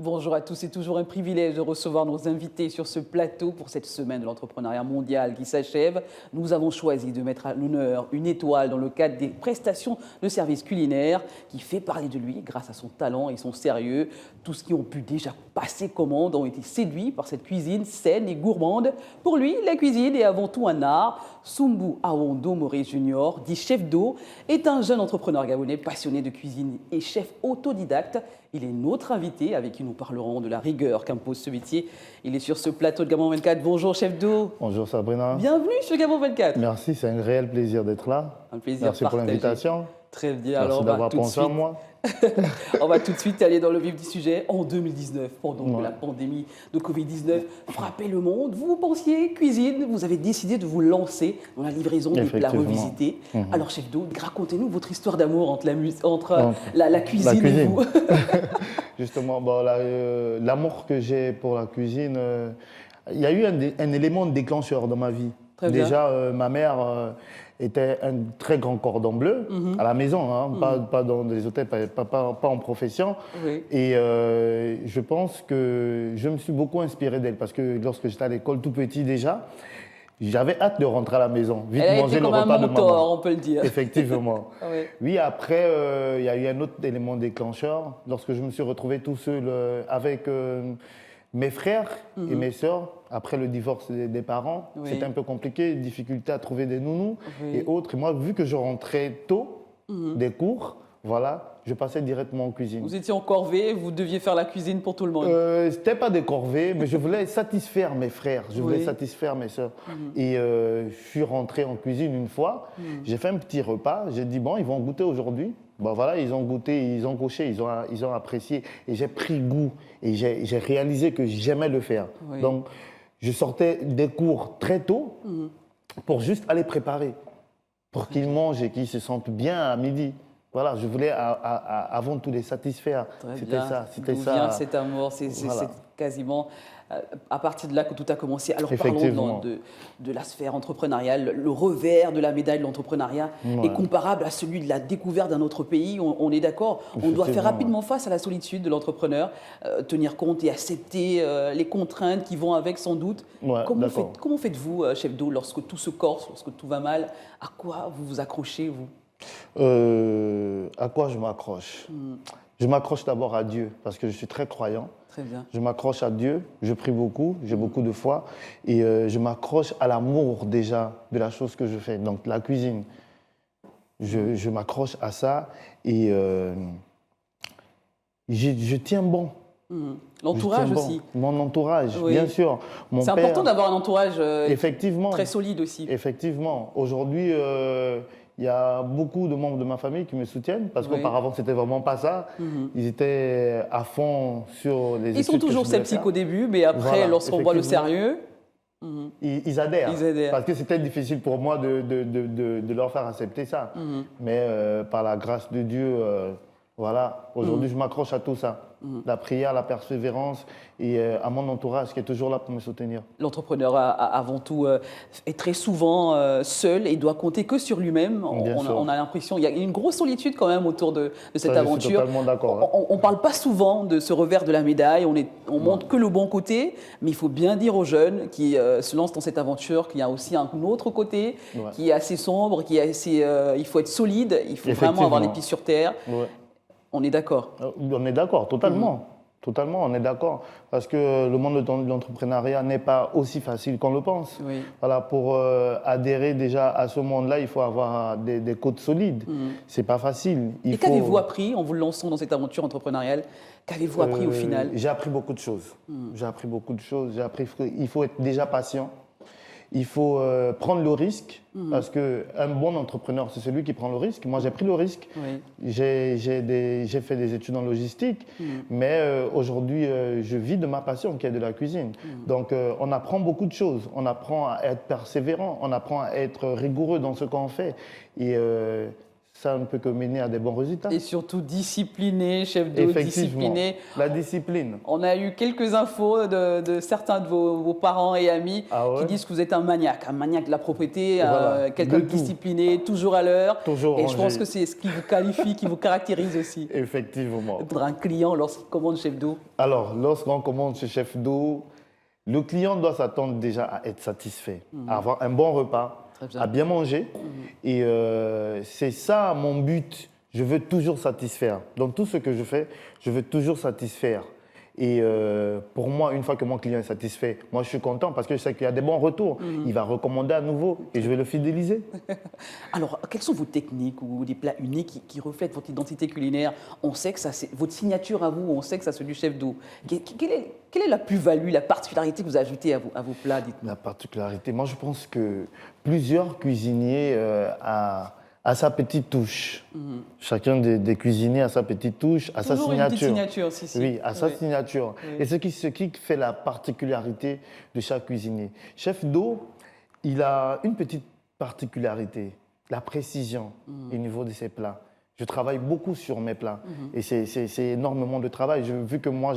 Bonjour à tous, c'est toujours un privilège de recevoir nos invités sur ce plateau pour cette semaine de l'entrepreneuriat mondial qui s'achève. Nous avons choisi de mettre à l'honneur une étoile dans le cadre des prestations de services culinaires qui fait parler de lui grâce à son talent et son sérieux. Tous qui ont pu déjà passer commande ont été séduits par cette cuisine saine et gourmande. Pour lui, la cuisine est avant tout un art. Sumbu Awondo Moré Junior, dit chef d'eau, est un jeune entrepreneur gabonais passionné de cuisine et chef autodidacte. Il est notre invité avec qui nous parlerons de la rigueur qu'impose ce métier. Il est sur ce plateau de Gabon 24. Bonjour chef d'eau. Bonjour Sabrina. Bienvenue sur Gabon 24. Merci, c'est un réel plaisir d'être là. Un plaisir Merci partagé. pour l'invitation. Très bien. Merci Alors, d'avoir pensé à moi. On va tout de suite aller dans le vif du sujet. En 2019, pendant que Ouais. la pandémie de Covid-19 frappait le monde, vous pensiez cuisine, vous avez décidé de vous lancer dans la livraison des plats Effectivement. revisités. Mhm. Alors chef d'eau, racontez-nous votre histoire d'amour entre la cuisine et vous. Justement, bon, l'amour que j'ai pour la cuisine, il y a eu un élément déclencheur dans ma vie. Très bien. Déjà, ma mère était un très grand cordon bleu à la maison, hein, pas dans des hôtels, pas en profession. Oui. Et je pense que je me suis beaucoup inspiré d'elle parce que lorsque j'étais à l'école tout petit déjà, j'avais hâte de rentrer à la maison, vite Elle a manger été le comme un repas de mentor, maman. on peut le dire. Effectivement. Oui. Oui, après, il y a eu un autre élément déclencheur. Lorsque je me suis retrouvé tout seul avec mes frères et mes sœurs, après le divorce des parents, Oui. c'était un peu compliqué, difficulté à trouver des nounous Oui. et autres. Et moi, vu que je rentrais tôt des cours, voilà, je passais directement en cuisine. Vous étiez en corvée, vous deviez faire la cuisine pour tout le monde. C'était pas des corvées, mais je voulais satisfaire mes frères, je voulais Oui. satisfaire mes sœurs. Et je suis rentré en cuisine une fois, j'ai fait un petit repas, j'ai dit bon, ils vont goûter aujourd'hui. Bon voilà, ils ont goûté, ils ont coché, ils ont apprécié et j'ai pris goût et j'ai réalisé que j'aimais le faire. Oui. Donc je sortais des cours très tôt pour juste aller préparer, pour qu'ils mangent et qu'ils se sentent bien à midi. Voilà, je voulais avant tout les satisfaire. Très C'était bien. ça, c'était D'où ça. vient cet amour, c'est Voilà. quasiment à partir de là que tout a commencé. Alors parlons Effectivement. de la sphère entrepreneuriale. Le revers de la médaille de l'entrepreneuriat Ouais. est comparable à celui de la découverte d'un autre pays. On est d'accord. On doit faire Effectivement, rapidement face à la solitude de l'entrepreneur, tenir compte et accepter les contraintes qui vont avec sans doute. Ouais, d'accord. Comment faites-vous, chef d'eau, lorsque tout se corse, lorsque tout va mal? À quoi vous vous accrochez, vous? À quoi je m'accroche? Je m'accroche d'abord à Dieu parce que je suis très croyant. Très bien. Je m'accroche à Dieu, je prie beaucoup, j'ai beaucoup de foi et je m'accroche à l'amour déjà de la chose que je fais, donc la cuisine. Je m'accroche à ça et je tiens bon. L'entourage Je tiens bon. aussi. Mon entourage, Oui. bien sûr. Mon C'est père, important d'avoir un entourage effectivement. très solide aussi. Effectivement. Aujourd'hui, il y a beaucoup de membres de ma famille qui me soutiennent parce Oui. qu'auparavant, c'était vraiment pas ça. Ils étaient à fond sur les études. Ils sont toujours que je voulais sceptiques faire. au début, mais après, Voilà, lorsqu'on voit le effectivement. sérieux, Ils adhèrent. Ils adhèrent. Parce que c'était difficile pour moi de leur faire accepter ça. Mais par la grâce de Dieu, voilà, aujourd'hui, je m'accroche à tout ça. La prière, la persévérance et à mon entourage qui est toujours là pour me soutenir. l'entrepreneur, avant tout, est très souvent seul et doit compter que sur lui-même. Bien sûr. On a l'impression, il y a une grosse solitude quand même autour de cette Ça, aventure. Je suis totalement d'accord. hein. On ne parle pas souvent de ce revers de la médaille, on montre que le bon côté, mais il faut bien dire aux jeunes qui se lancent dans cette aventure qu'il y a aussi un autre côté Ouais. qui est assez sombre, qui est assez, il faut être solide, il faut vraiment Effectivement. avoir les pieds sur terre. Ouais. On est d'accord. On est d'accord, totalement. Totalement, on est d'accord. Parce que le monde de l'entrepreneuriat n'est pas aussi facile qu'on le pense. Oui. Voilà, pour adhérer déjà à ce monde-là, il faut avoir des côtes solides. C'est pas facile. Et qu'avez-vous appris en vous lançant dans cette aventure entrepreneuriale? Qu'avez-vous appris au final? J'ai appris beaucoup de choses. J'ai appris beaucoup de choses. J'ai appris qu'il faut être déjà patient. Il faut prendre le risque, parce qu'un bon entrepreneur, c'est celui qui prend le risque. Moi, j'ai pris le risque. Oui. J'ai fait des études en logistique, mais aujourd'hui, je vis de ma passion, qui est de la cuisine. Donc, on apprend beaucoup de choses. On apprend à être persévérant, on apprend à être rigoureux dans ce qu'on fait. Et ça ne peut que mener à des bons résultats. Et surtout discipliné, chef d'eau, Effectivement, discipliné. la discipline. On a eu quelques infos de certains de vos parents et amis qui disent que vous êtes un maniaque de la propriété, Voilà, quelqu'un de discipliné, toujours à l'heure. Toujours et rangé. je pense que c'est ce qui vous qualifie, qui vous caractérise aussi. Effectivement. Pour un client lorsqu'il commande chef d'eau. Alors, lorsqu'on commande chez Chef d'eau, le client doit s'attendre déjà à être satisfait, à avoir un bon repas, à bien manger. Et c'est ça mon but. Je veux toujours satisfaire. Dans tout ce que je fais, je veux toujours satisfaire. Et pour moi, une fois que mon client est satisfait, moi je suis content parce que je sais qu'il y a des bons retours. Il va recommander à nouveau et je vais le fidéliser. Alors, quelles sont vos techniques ou des plats uniques qui reflètent votre identité culinaire? On sait que ça, c'est votre signature à vous, on sait que ça c'est du chef d'eau. Quelle est la plus-value, la particularité que vous ajoutez à vos plats, dites-nous? La particularité, moi je pense que plusieurs cuisiniers a sa petite touche. Chacun des cuisiniers a sa petite touche, a sa Toujours signature. une petite signature, si. Oui, a sa signature. Oui. Et ce qui fait la particularité de chaque cuisinier. Chef d'eau, il a une petite particularité, la précision au niveau de ses plats. Je travaille beaucoup sur mes plats et c'est énormément de travail. Vu que moi,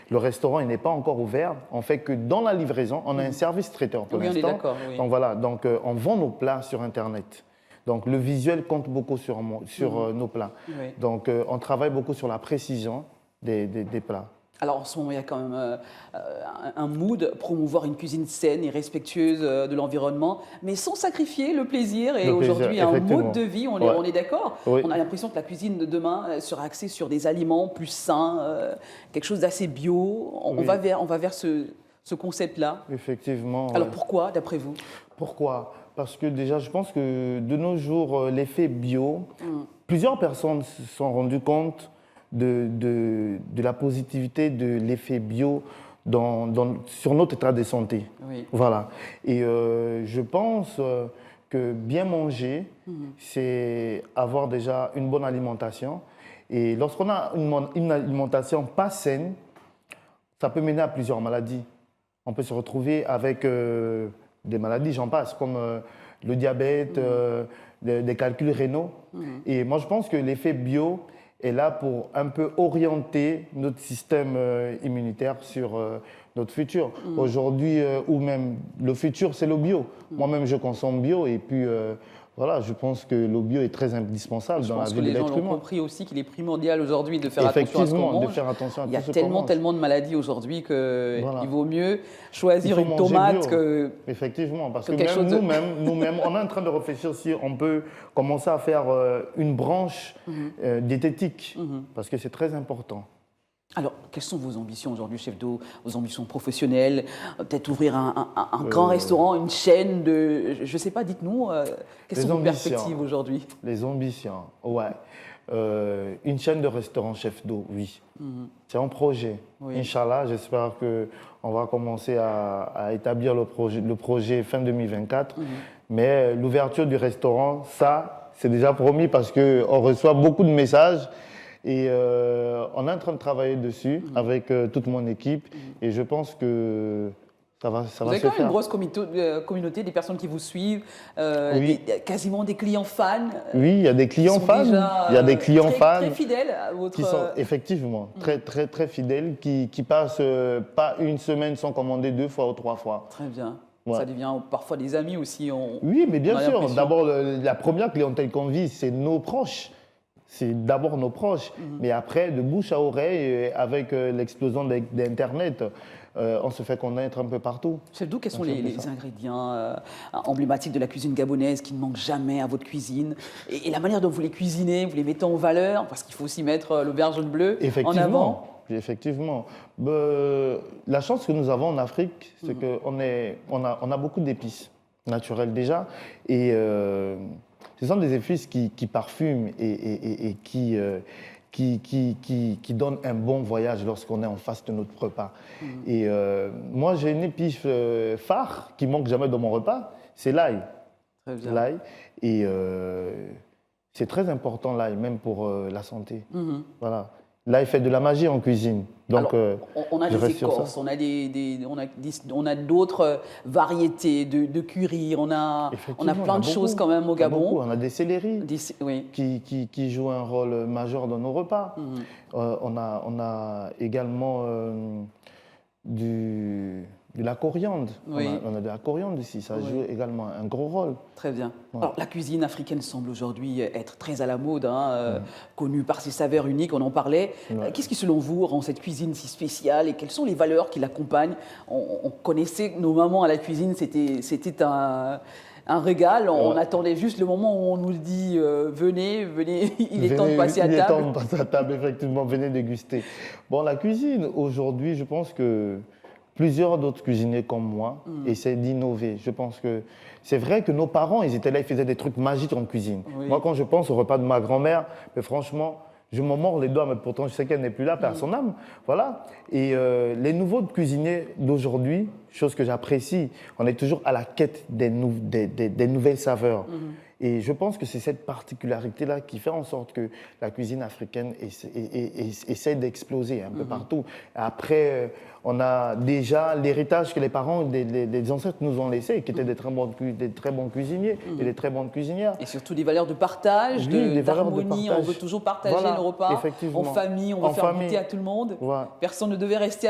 le restaurant il n'est pas encore ouvert, on fait que dans la livraison, on a un service traiteur pour l'instant. On est d'accord, oui. Donc voilà, on vend nos plats sur Internet. Donc le visuel compte beaucoup sur nos plats. Oui. Donc on travaille beaucoup sur la précision des plats. Alors en ce moment, il y a quand même un mood, promouvoir une cuisine saine et respectueuse de l'environnement, mais sans sacrifier le plaisir. Et aujourd'hui, il y a un mode de vie, on est d'accord. Oui. On a l'impression que la cuisine de demain sera axée sur des aliments plus sains, quelque chose d'assez bio. On va vers ce concept-là. Effectivement. Alors pourquoi, d'après vous? Pourquoi? Parce que déjà, je pense que de nos jours, l'effet bio, plusieurs personnes se sont rendues compte de la positivité de l'effet bio sur notre état de santé. Oui. Voilà. Et je pense que bien manger, c'est avoir déjà une bonne alimentation. Et lorsqu'on a une alimentation pas saine, ça peut mener à plusieurs maladies. On peut se retrouver avec des maladies, j'en passe, comme le diabète, des calculs rénaux. Et moi, je pense que l'effet bio est là pour un peu orienter notre système immunitaire sur notre futur. Aujourd'hui, ou même le futur, c'est le bio. Moi-même, je consomme bio et puis voilà, je pense que le bio est très indispensable dans la vie de l'être humain. Je pense que les gens l'ont compris aussi qu'il est primordial aujourd'hui de faire attention à ce qu'on mange. De faire attention à Il y a tout ce qu'on mange. tellement de maladies aujourd'hui qu'il vaut mieux choisir une tomate que... Effectivement, parce que même nous-mêmes, on est en train de réfléchir si on peut commencer à faire une branche diététique, parce que c'est très important. Alors, quelles sont vos ambitions aujourd'hui, chef d'eau, vos ambitions professionnelles? Peut-être ouvrir un grand restaurant, une chaîne de... Je ne sais pas, dites-nous, quelles sont vos perspectives aujourd'hui? Les ambitions, ouais. Une chaîne de restaurant chef d'eau, oui. C'est un projet. Oui. Inch'Allah, j'espère qu'on va commencer à établir le projet fin 2024. Mais l'ouverture du restaurant, ça, c'est déjà promis parce qu'on reçoit beaucoup de messages. Et on est en train de travailler dessus avec toute mon équipe et je pense que ça va se faire. Vous avez quand même une grosse communauté, des personnes qui vous suivent, quasiment des clients fans. Oui, il y a des clients fans. Il y a des clients fans très fidèles à votre... Qui sont effectivement très fidèles, qui passent pas une semaine sans commander 2 fois ou 3 fois. Très bien. Ouais. Ça devient parfois des amis aussi. Oui, mais bien sûr. D'abord, la première clientèle qu'on vise, c'est nos proches. C'est d'abord nos proches, mais après, de bouche à oreille, avec l'explosion d'Internet, on se fait connaître un peu partout. Chef d'eau, quels sont les ingrédients emblématiques de la cuisine gabonaise qui ne manquent jamais à votre cuisine et la manière dont vous les cuisinez, vous les mettez en valeur, parce qu'il faut aussi mettre l'auberge bleu en avant. Effectivement. La chance que nous avons en Afrique, c'est qu'on a beaucoup d'épices naturelles déjà, et ce sont des épices qui parfument et qui donnent un bon voyage lorsqu'on est en face de notre repas. Et moi, j'ai une épice phare qui manque jamais dans mon repas, c'est l'ail. L'ail. Et c'est très important l'ail, même pour la santé. Voilà. Là, il fait de la magie en cuisine. Donc, Alors, on a je des reste sur ça. écorces, on a d'autres variétés de curry, on a Effectivement, plein de choses quand même au Il y a beaucoup. Gabon. On a des céleris Oui. qui jouent un rôle majeur dans nos repas. On a également de la coriandre. Oui. On a de la coriandre ici. Ça joue également un gros rôle. Très bien. Ouais. Alors, la cuisine africaine semble aujourd'hui être très à la mode, hein, connue par ses saveurs uniques, on en parlait. Ouais. Qu'est-ce qui, selon vous, rend cette cuisine si spéciale et quelles sont les valeurs qui l'accompagnent? On connaissait nos mamans à la cuisine, c'était un régal. On attendait juste le moment où on nous dit venez, il est temps de passer à table. Il est temps de passer à table, effectivement, venez déguster. Bon, la cuisine, aujourd'hui, je pense que plusieurs d'autres cuisiniers comme moi essaient d'innover. Je pense que c'est vrai que nos parents, ils étaient là, ils faisaient des trucs magiques en cuisine. Oui. Moi, quand je pense au repas de ma grand-mère, mais franchement, je m'en mords les doigts, mais pourtant je sais qu'elle n'est plus là, par son âme. Voilà. Et les nouveaux cuisiniers d'aujourd'hui, chose que j'apprécie, on est toujours à la quête des nouvelles saveurs. Et je pense que c'est cette particularité-là qui fait en sorte que la cuisine africaine essaie d'exploser un peu partout. Après, on a déjà l'héritage que les parents, les ancêtres nous ont laissé, qui étaient des très bons cuisiniers et des très bonnes cuisinières. Et surtout des valeurs de partage, d'harmonie. On veut toujours partager nos repas en famille, on veut faire goûter à tout le monde. Ouais. Personne ne devait rester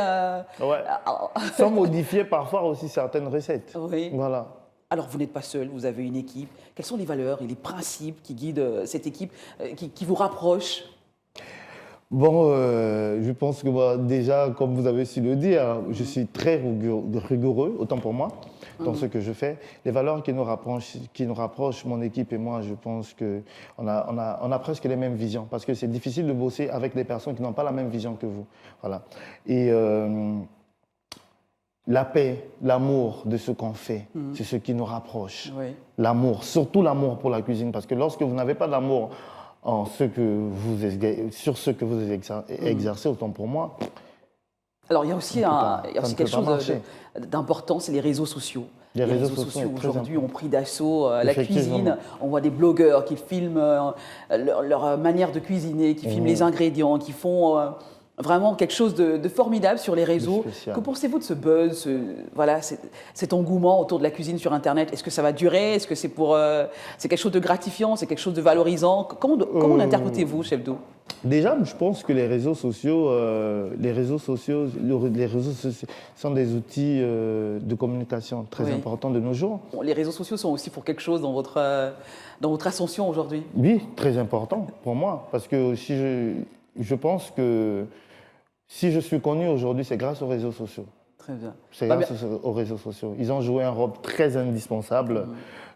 sans modifier parfois aussi certaines recettes. Oui. Voilà. Alors, vous n'êtes pas seul, vous avez une équipe. Quelles sont les valeurs et les principes qui guident cette équipe, qui vous rapprochent? Bon, je pense que déjà, comme vous avez su le dire, je suis très rigoureux, autant pour moi, dans ce que je fais. Les valeurs qui nous rapprochent, mon équipe et moi, je pense qu'on a presque les mêmes visions. Parce que c'est difficile de bosser avec des personnes qui n'ont pas la même vision que vous. Voilà. Et la paix, l'amour de ce qu'on fait, c'est ce qui nous rapproche. Oui. L'amour, surtout l'amour pour la cuisine, parce que lorsque vous n'avez pas d'amour sur ce que vous exercez, autant pour moi. Alors il y a aussi, quelque chose d'important, c'est les réseaux sociaux. Les réseaux sociaux aujourd'hui ont pris d'assaut la cuisine. On voit des blogueurs qui filment leur manière de cuisiner, qui filment les ingrédients, qui font vraiment quelque chose de formidable sur les réseaux. Que pensez-vous de ce buzz, cet engouement autour de la cuisine sur Internet? Est-ce que ça va durer? Est-ce que c'est quelque chose de gratifiant? C'est quelque chose de valorisant? Comment l'interprétez-vous, chef d'eau? Déjà, je pense que les réseaux sociaux sont des outils de communication très importants de nos jours. Les réseaux sociaux sont aussi pour quelque chose dans votre ascension aujourd'hui? Oui, très important pour moi, parce que je pense que si je suis connu aujourd'hui, c'est grâce aux réseaux sociaux. Très bien. C'est grâce aux réseaux sociaux. Ils ont joué un rôle très indispensable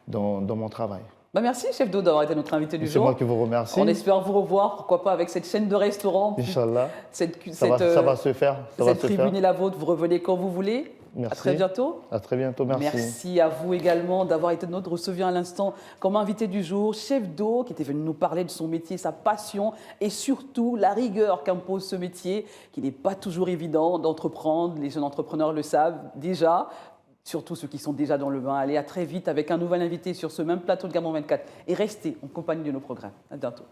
dans mon travail. Merci, chef d'eau, d'avoir été notre invité du jour. C'est moi qui vous remercie. On espère vous revoir, pourquoi pas, avec cette chaîne de restaurants. Inch'Allah. Ça va se faire. Cette tribune est la vôtre, vous revenez quand vous voulez. Merci. À très bientôt. À très bientôt, merci. Merci à vous également d'avoir été notre receveur à l'instant comme invité du jour, chef d'eau, qui était venu nous parler de son métier, sa passion et surtout la rigueur qu'impose ce métier, qui n'est pas toujours évident d'entreprendre. Les jeunes entrepreneurs le savent déjà. Surtout ceux qui sont déjà dans le bain. Allez, à très vite avec un nouvel invité sur ce même plateau de Gabon 24. Et restez en compagnie de nos programmes. À bientôt.